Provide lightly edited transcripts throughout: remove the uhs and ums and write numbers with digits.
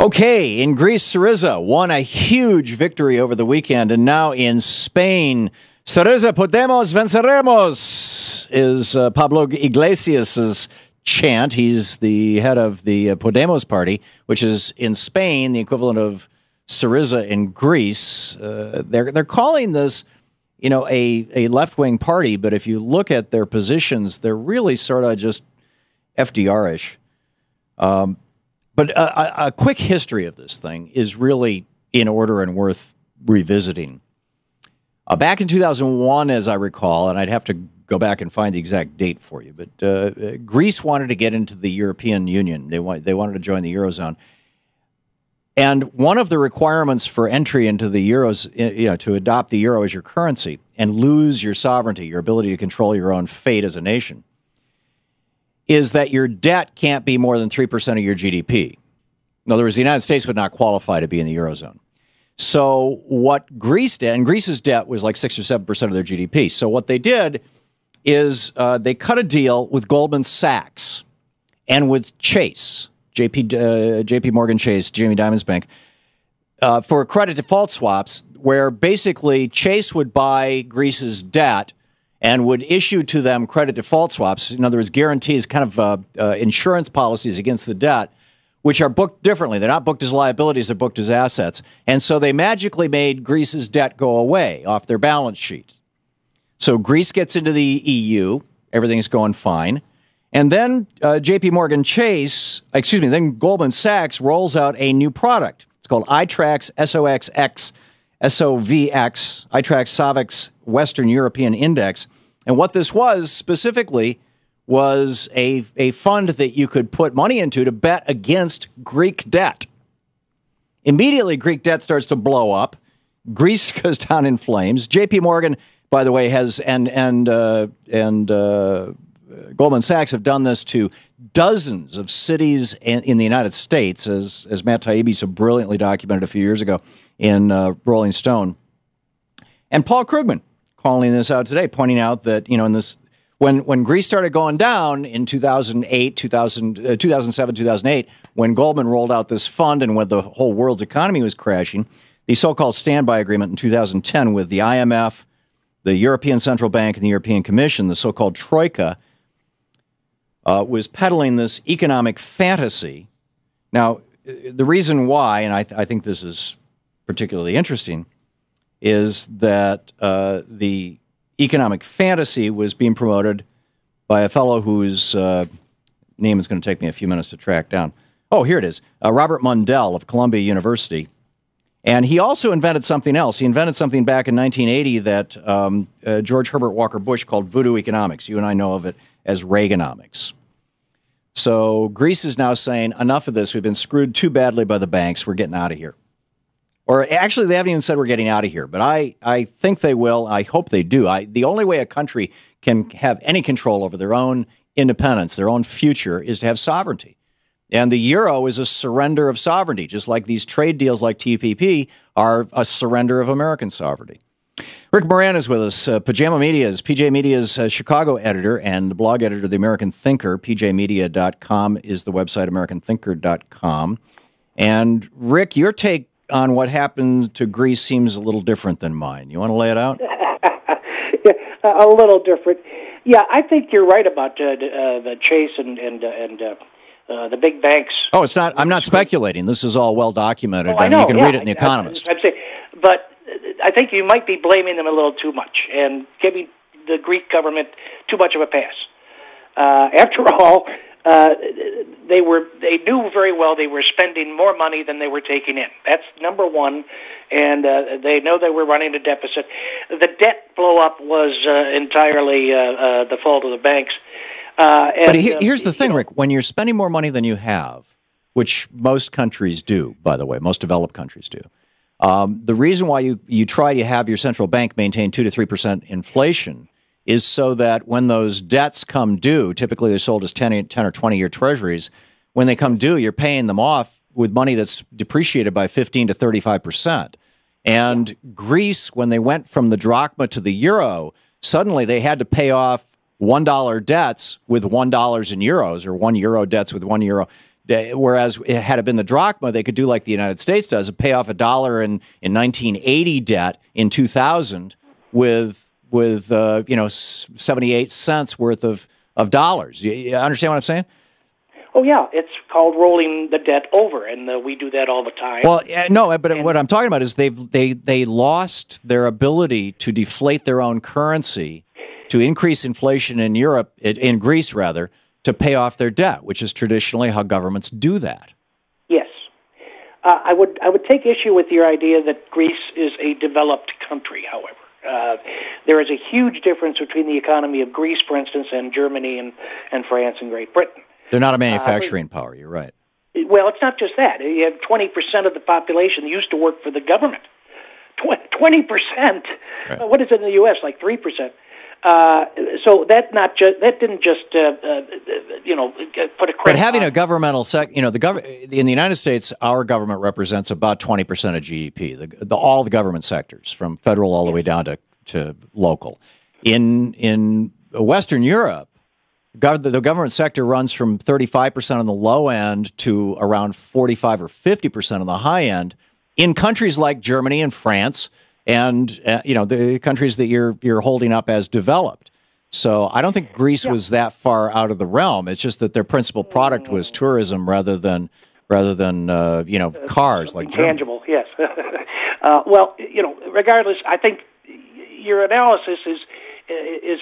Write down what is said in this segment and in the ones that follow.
Okay, in Greece, Syriza won a huge victory over the weekend, and now in Spain, Syriza Podemos venceremos is Pablo Iglesias' chant. He's the head of the Podemos party, which is in Spain the equivalent of Syriza in Greece. They're calling this, a left-wing party, but if you look at their positions, they're really sort of just FDR-ish. But a quick history of this thing is really in order and worth revisiting. Back in 2001, as I recall, and I'd have to go back and find the exact date for you, but Greece wanted to get into the European Union. They wanted to join the Eurozone. And one of the requirements for entry into the Euros, to adopt the euro as your currency and lose your sovereignty, your ability to control your own fate as a nation, is that your debt can't be more than 3% of your GDP. In other words, the United States would not qualify to be in the Eurozone. So what Greece did, and Greece's debt was like 6 or 7% of their GDP. So what they did is they cut a deal with Goldman Sachs and with Chase, JP Morgan Chase, Jamie Dimon's bank, for credit default swaps, where basically Chase would buy Greece's debt and would issue to them credit default swaps. In other words, guarantees, kind of insurance policies against the debt, which are booked differently. They're not booked as liabilities, they're booked as assets. And so they magically made Greece's debt go away off their balance sheet. So Greece gets into the EU, everything's going fine. And then then Goldman Sachs rolls out a new product. It's called iTraxx SOXX SOVX, iTraxx SOVX Western European Index. And what this was specifically was a fund that you could put money into to bet against Greek debt. Immediately, Greek debt starts to blow up. Greece goes down in flames. J.P. Morgan, by the way, has and Goldman Sachs have done this to dozens of cities in the United States, as Matt Taibbi so brilliantly documented a few years ago in Rolling Stone. And Paul Krugman calling this out today, pointing out that, in this, when Greece started going down in 2007, 2008, when Goldman rolled out this fund and when the whole world's economy was crashing, the so-called standby agreement in 2010 with the IMF, the European Central Bank, and the European Commission, the so-called Troika, was peddling this economic fantasy. Now, the reason why, and I think this is particularly interesting, is that the economic fantasy was being promoted by a fellow whose name is going to take me a few minutes to track down. Oh, here it is. Robert Mundell of Columbia University. And he also invented something else. He invented something back in 1980 that George Herbert Walker Bush called voodoo economics. You and I know of it as Reaganomics. So Greece is now saying, enough of this. We've been screwed too badly by the banks. We're getting out of here. Or actually, they haven't even said we're getting out of here, but I think they will. I hope they do. The only way a country can have any control over their own independence, their own future, is to have sovereignty. And the euro is a surrender of sovereignty, just like these trade deals like TPP are a surrender of American sovereignty. Rick Moran is with us, PJ Media's Chicago editor and blog editor of the American Thinker. PJmedia.com is the website, AmericanThinker.com. And Rick, your take on what happened to Greece seems a little different than mine. You want to lay it out? Yeah, a little different. Yeah, I think you're right about the Chase and the big banks. Oh, it's not. I'm not speculating. This is all well documented. I know, you can read it in The Economist. I'm saying, but I think you might be blaming them a little too much and giving the Greek government too much of a pass. After all, they knew very well they were spending more money than they were taking in. That's number one, and they know they were running a deficit. The debt blow-up was entirely the fault of the banks. But here's the thing, Rick. When you're spending more money than you have, which most countries do, by the way, most developed countries do, the reason why you try to have your central bank maintain 2 to 3% inflation is so that when those debts come due, typically they're sold as 10 or 20-year treasuries, when they come due, you're paying them off with money that's depreciated by 15 to 35%. And Greece, when they went from the drachma to the euro, suddenly they had to pay off $1 debts with $1 in euros, or €1 debts with €1 Whereas had it been the drachma, they could do like the United States does, and pay off $1 in 1980 debt in 2000 with 78 cents worth of dollars. You understand what I'm saying? Oh, yeah. It's called rolling the debt over, and we do that all the time. Well, no, but what I'm talking about is they lost their ability to deflate their own currency, to increase inflation in Europe, in Greece rather, to pay off their debt, which is traditionally how governments do that. Yes. I would take issue with your idea that Greece is a developed country, however. There is a huge difference between the economy of Greece, for instance, and Germany and France and Great Britain. They're not a manufacturing power, you're right. Well, it's not just that. You have 20% of the population used to work for the government. 20%? Right. What is it in the U.S., like 3%? So that didn't just put a credit. But having a governmental in the United States, our government represents about 20% of GDP. All the government sectors, from federal all the way down to local. In Western Europe, the government sector runs from 35% on the low end to around 45 or 50% on the high end. In countries like Germany and France, and the countries that you're holding up as developed. So I don't think Greece was that far out of the realm. It's just that their principal product was tourism rather than cars like tangible. Yes. Well, regardless, I think your analysis is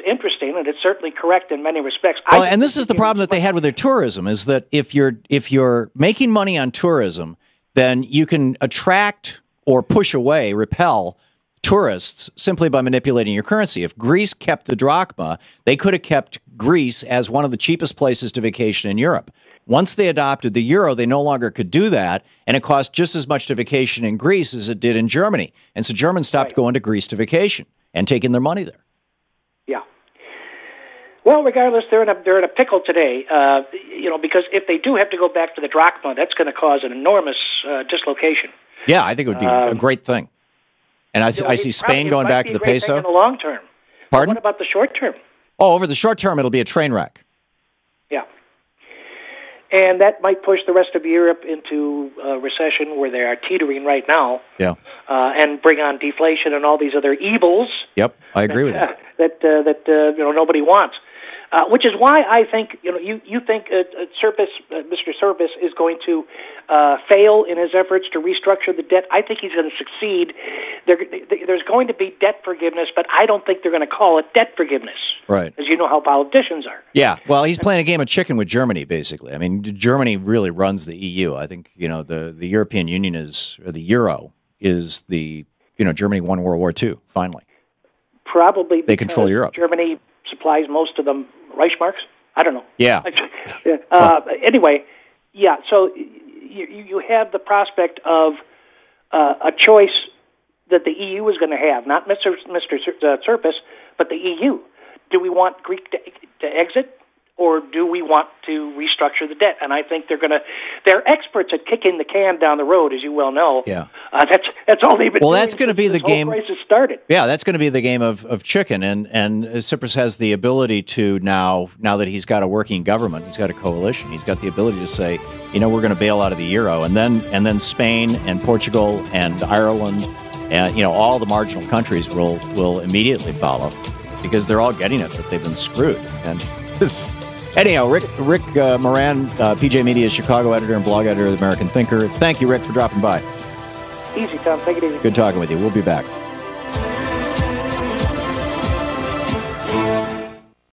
interesting, and it's certainly correct in many respects. Well, and this is the problem that they had with their tourism, is that if you're making money on tourism, then you can attract or push away, repel tourists simply by manipulating your currency. If Greece kept the drachma, they could have kept Greece as one of the cheapest places to vacation in Europe. Once they adopted the euro, they no longer could do that, and it cost just as much to vacation in Greece as it did in Germany. And so Germans stopped going to Greece to vacation and taking their money there. Yeah. Well, regardless, they're in a pickle today, because if they do have to go back to the drachma, that's going to cause an enormous dislocation. Yeah, I think it would be a great thing. And I see Spain going back to the peso. In the long term. Pardon? What about the short term? Oh, over the short term, it'll be a train wreck. Yeah. And that might push the rest of Europe into a recession where they are teetering right now. Yeah. And bring on deflation and all these other evils. Yep, I agree with you. That nobody wants. Which is why I think you think Mr. Service is going to fail in his efforts to restructure the debt. I think he's going to succeed. There's going to be debt forgiveness, but I don't think they're going to call it debt forgiveness. Right. As you know how politicians are. Yeah. Well, he's playing a game of chicken with Germany, basically. I mean, Germany really runs the EU. I think the European Union the euro is Germany won World War II finally. Probably they control Europe. Germany supplies most of the Reichsmarks. I don't know. Yeah. Anyway, yeah. So you have the prospect of a choice that the EU is going to have, not Mr. Serpis, but the EU. Do we want Greece to exit, or do we want to restructure the debt? And I think they're experts at kicking the can down the road, as you well know. Yeah. That's all they've been doing. Well, that's going to be the game. Crisis started. Yeah, that's going to be the game of chicken, and Tsipras has the ability to now that he's got a working government, he's got a coalition, he's got the ability to say, we're going to bail out of the euro, and then Spain and Portugal and Ireland, and all the marginal countries will immediately follow, because they're all getting it that they've been screwed. And anyhow, Rick Moran, PJ Media's Chicago editor and blog editor of the American Thinker. Thank you, Rick, for dropping by. Easy, Tom. Take it easy. Good talking with you. We'll be back.